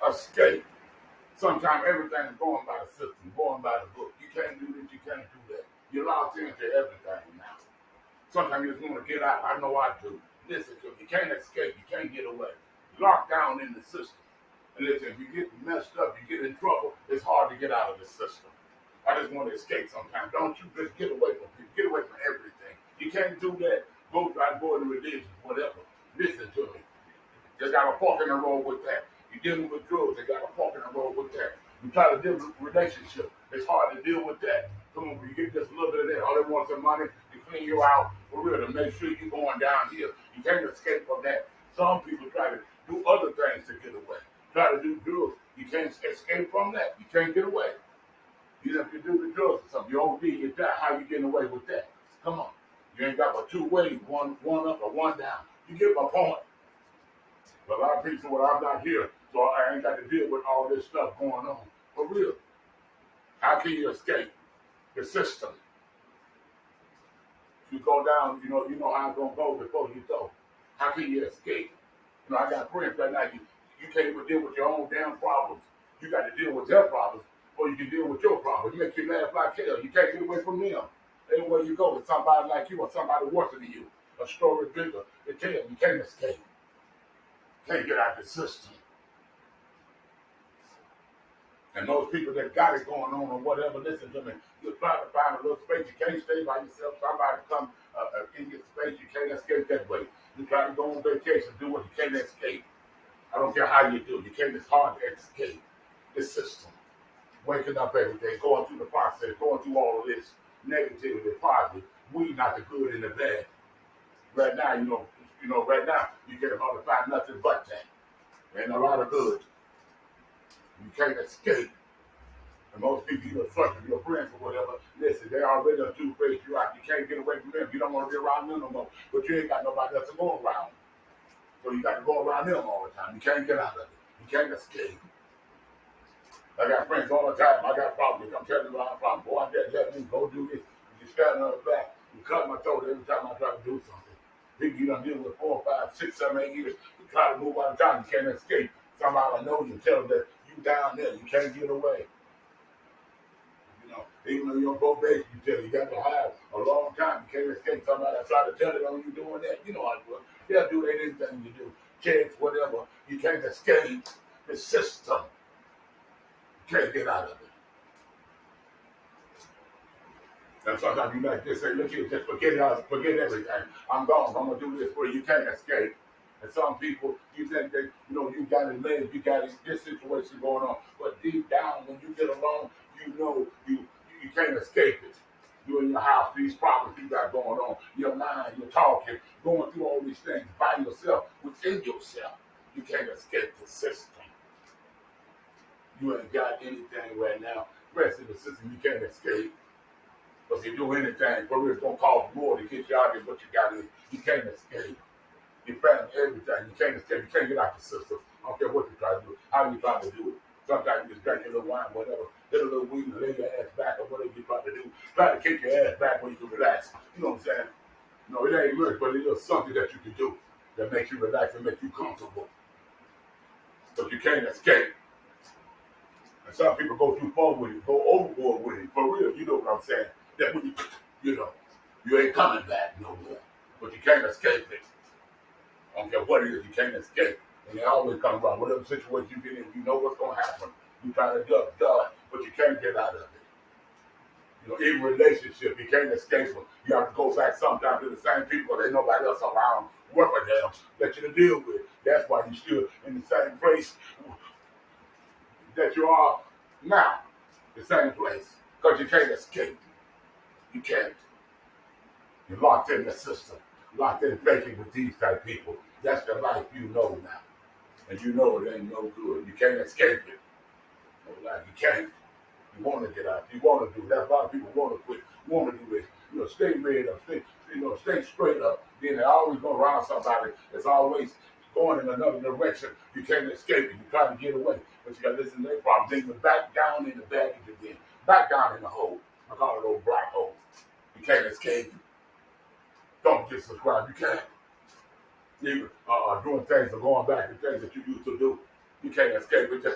escape. Sometimes everything is going by the system, going by the book. You can't do this, you can't do that. You're locked into everything now. Sometimes you just want to get out. I know I do. Listen to me. You can't escape. You can't get away. Locked down in the system. And listen, if you get messed up, you get in trouble, it's hard to get out of the system. I just want to escape sometimes. Don't you just get away from people. Get away from everything. You can't do that. Go try to go into religion, whatever. Listen to me. They got a fork in the road with that. You're dealing with drugs, they got a fork in the road with that. You try to deal with relationship, it's hard to deal with that. Come on, you get just a little bit of that. All they want is some money to clean you out for real, to make sure you're going downhill. You can't escape from that. Some people try to do other things to get away. Try to do drugs. You can't escape from that. You can't get away. You have to do the drugs or something. You OD, you die. How you getting away with that? Come on. You ain't got but two ways, one up or one down. You get my point. But a lot of people say, well, I'm not here, so I ain't got to deal with all this stuff going on. For real. How can you escape the system? If you go down, you know how it's going to go before you go. How can you escape? I got friends right now, you can't even deal with your own damn problems. You got to deal with their problems, or you can deal with your problems. You make you laugh like hell. You can't get away from them. Everywhere you go, it's somebody like you or somebody worse than you. A story bigger. They tell you can't escape. Can't get out of the system. And those people that got it going on or whatever, listen to me. You're trying to find a little space. You can't stay by yourself. Somebody come in your space. You can't escape that way. You try to go on vacation, do what you can't escape. I don't care how you do. You can't. It's hard to escape the system. Waking up every day, going through the process, going through all of this negativity, positive. We not the good and the bad. Right now, right now, you can hardly find nothing but that. Ain't a lot of good. You can't escape. And most people, you're frustrated, your friends or whatever, listen, they already done two-faced you out. You can't get away from them. You don't want to be around them no more. But you ain't got nobody else to go around. So you got to go around them all the time. You can't get out of it. You can't escape. I got friends all the time. I got problems. I'm telling you about problems. Boy, I just let me go do this. You stand on the back. You cut my throat every time I try to do something. People you done deal with 4, 5, 6, 7, 8 years. You try to move out of town, you can't escape. Somebody know you, tell them that you down there, you can't get away. Even though you don't go basic, you tell you got to hide a long time, you can't escape. Somebody try to tell it on you doing that, you know how it works. They'll do anything you do, checks, whatever. You can't escape the system. You can't get out of it. And sometimes you like this, say, look here, just forget it, forget everything. I'm gone. I'm gonna do this for you. You can't escape. And some people, you think that, you got it laid, you got this situation going on. But deep down, when you get alone, you can't escape it. You're in your house, these problems you got going on, your mind, you're talking, going through all these things by yourself, within yourself. You can't escape the system. You ain't got anything right now. The rest of the system, you can't escape. But if you do anything, for real, it's going to cost more to get you out of what you got in. You can't escape. You found everything. You can't escape. You can't get out the system. I don't care what you try to do. How you try to do it. Sometimes you just drink a little wine, whatever. Get a little weed and lay your ass back or whatever you try to do. Try to kick your ass back when you can relax. You know what I'm saying? No, it ain't much, but it's just something that you can do that makes you relax and make you comfortable. But you can't escape. And some people go too far with it, go overboard with it. For real, you know what I'm saying? That when you ain't coming back no more. But you can't escape it. I don't care what it is, you can't escape. And they always come around. Whatever situation you get in, you know what's going to happen. You try to duck, but you can't get out of it. In relationship, you can't escape them. You have to go back sometimes to the same people. There's nobody else around working them that you to deal with. That's why you're still in the same place that you are now. The same place. Because you can't escape. You can't. You're locked in the system. Locked in thinking with these type of people. That's the life you know now. And you know it ain't no good. You can't escape it. No life. You can't. You want to get out. You want to do that. A lot of people want to quit. Want to do this. Stay read up. Stay straight up. Then they always go around somebody that's always going in another direction. You can't escape it. You try to get away. But you got to listen to their problems. Then you're back down in the baggage again. Back down in the hole. I call it old black hole. You can't escape it. Don't get subscribed. You can't. Even doing things or going back to things that you used to do. You can't escape it. Just